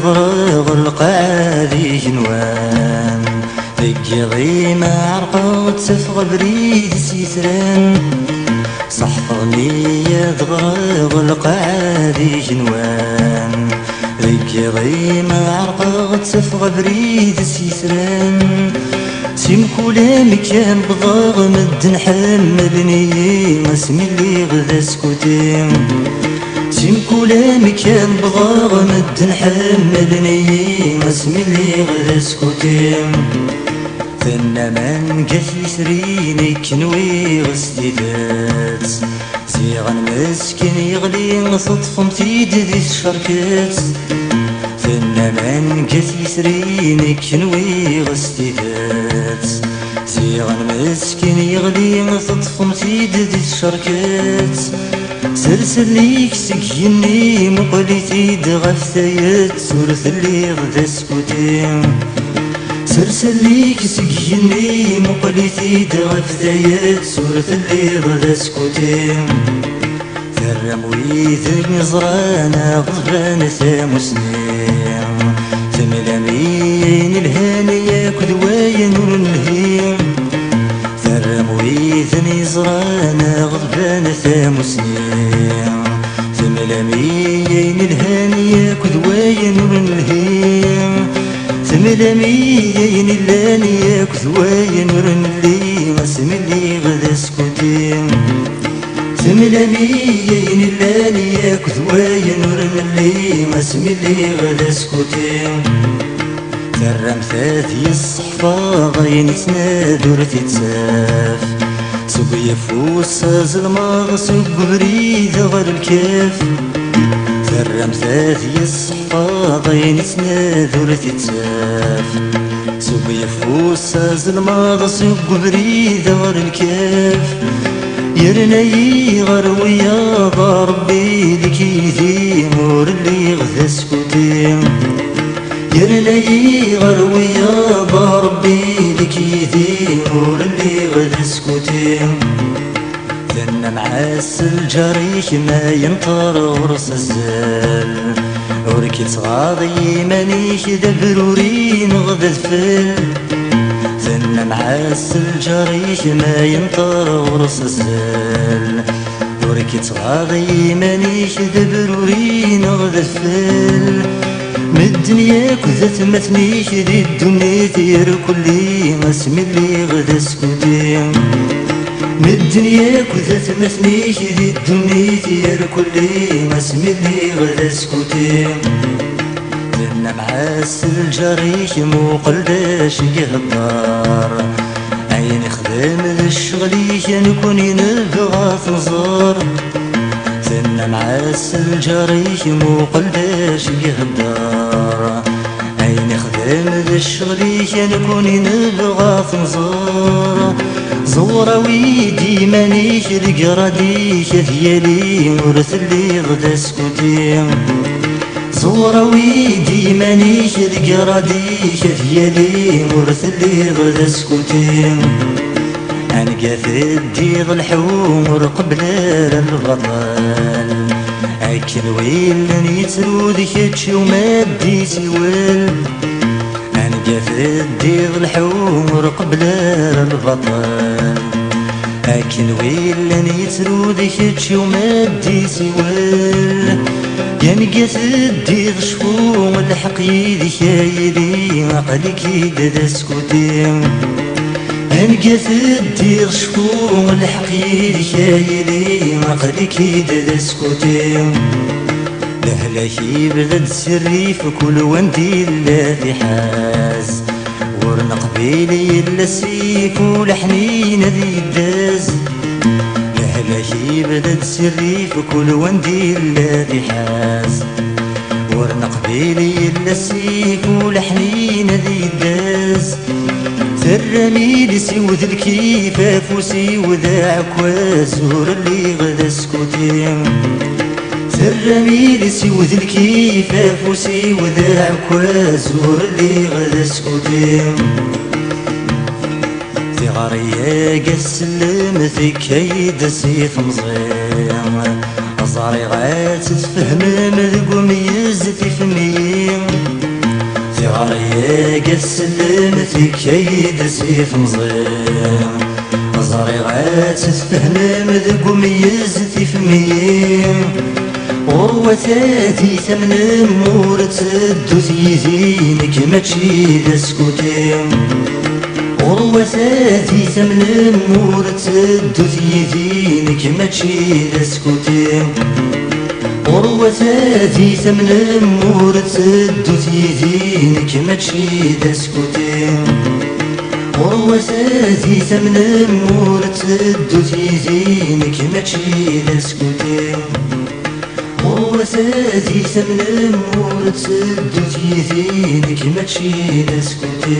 ضغرغ القاذي جنوان ذي غيمة عرقت سفغ بريد سيسران صحفني يا ضغرغ القاذي جنوان ذي غيمة عرقت سفغ بريد سيسران سيم كل مكان بضاغ مد نحملني اسمي اللي غدا سكوتين سيم كل مكان بضاغ مد نحملني اسمي اللي غدا سكوتين ثنا من قتل سريني كنوي غسديدات زيغن مسكين يغلي صدفم تيد ذي الشركات ثنا من قتل سريني كنوي غسديدات زيغن مسكين يغلي صدفم تيد ذي الشركات سلسل ليك سكيني مقلتي دغفتيت سورث اللي غدا سكوتين سلسل ليك سكيني مقلتي دغفتيت سورث اللي غدا سكوتين ثرم ويثني زرانا غضبان ثاموسنين ثملامين الهانية كدواين ونهيم ثرم ويثني زرانا غضبان ثاموسنين ثملامين الهانية كدواين ونهيم ثملامين الهانية كدواين ونهيم اسمي اللي غدا سكوتين ثملامين الهانية كدواين ونهيم اسمي اللي غدا سكوتين ثرم ثاثي الصحفة غين تنادر تتساف سوق يفوس زلماغ سوق بريد غير الكاف ثرم ثاثي الصحفة غين تنادر تتساف سوق يفوس زلماغ سوق بريد غير الكاف يرني غرويا ضربي لكيدي مور اللي غدا سكوتين يرني غرويا ضربي لكيدي مور اللي غدا سكوتين ثنا معاس الجريح ما ينطر غرس الزال وركيت غاضي مانيش دبرورين غدا الفل ثنا معاس الجريح ما ينطر غرس الزال وركيت غاضي مانيش دبرورين غدا الفل من الدنيا كذا ثمتنيش ذي الدنيا ثير كلي اسمي اللي غدا سكوتين من الدنيا كذا ثمتنيش ذي الدنيا ثير كلي اسمي اللي غدا سكوتين لنا معاس الجريح مو قلداش يهضر عيني خدام ذا الشغليش نكون نبغى تنظر ثنا معاس الجريح مو قلداش يهدر عيني خدام ذا الشغليش نكون نبغى تنظر زورة ويدي مانيش القراديش ديالي ورث اللي غدا سكوتين زورة ويدي مانيش القراديش ديالي ورث اللي غدا سكوتين أنقى في الديغ الحومر قبل البطل أكل ويل يترود كتش وما ديت ويل أنقى في الديغ الحومر قبل البطل أكل ويل يترود كتش وما ديت ويل ينقى في الديغ شفوم الحق يدي خايلي عقلك يدا سكوتين أنقى في الدير شفوم الحقيد خايلي عقلك يدا سكوتين لهلاكي بدد سري في كل وندي الذي حاز ورنا قبيلي إلا سيف ولحنين ذي الداز لهلاكي بدد سري في كل وندي الذي حاز ورنا قبيلي إلا السيف والحنين ذي الداز ترميلي سيود الكيفاف وسيود عكواز ور اللي غدا سكوتي ترميلي سيود الكيفاف وسيود عكواز ور اللي غدا سكوتي في غرية قسلم في كيد سيف مزيان أزاري غات تفهم مذق وميز في فمي في غرية قسلم في كيد سيف مزيان أزاري غات تفهم مذق وميز في فمي غروتاتي ثمن مور تسدو تيزينك ماشي دا سكوتي غروتاتي ثمن مور تسدو تيزينك ماشي دا سكوتي غروتاتي ثمن مور تسدو تيزينك ماشي دا سكوتي غروتاتي ثمن مور تسدو تيزينك ماشي دا سكوتي غروتاتي ثمن مور تسدو تيزينك ماشي دا سكوتي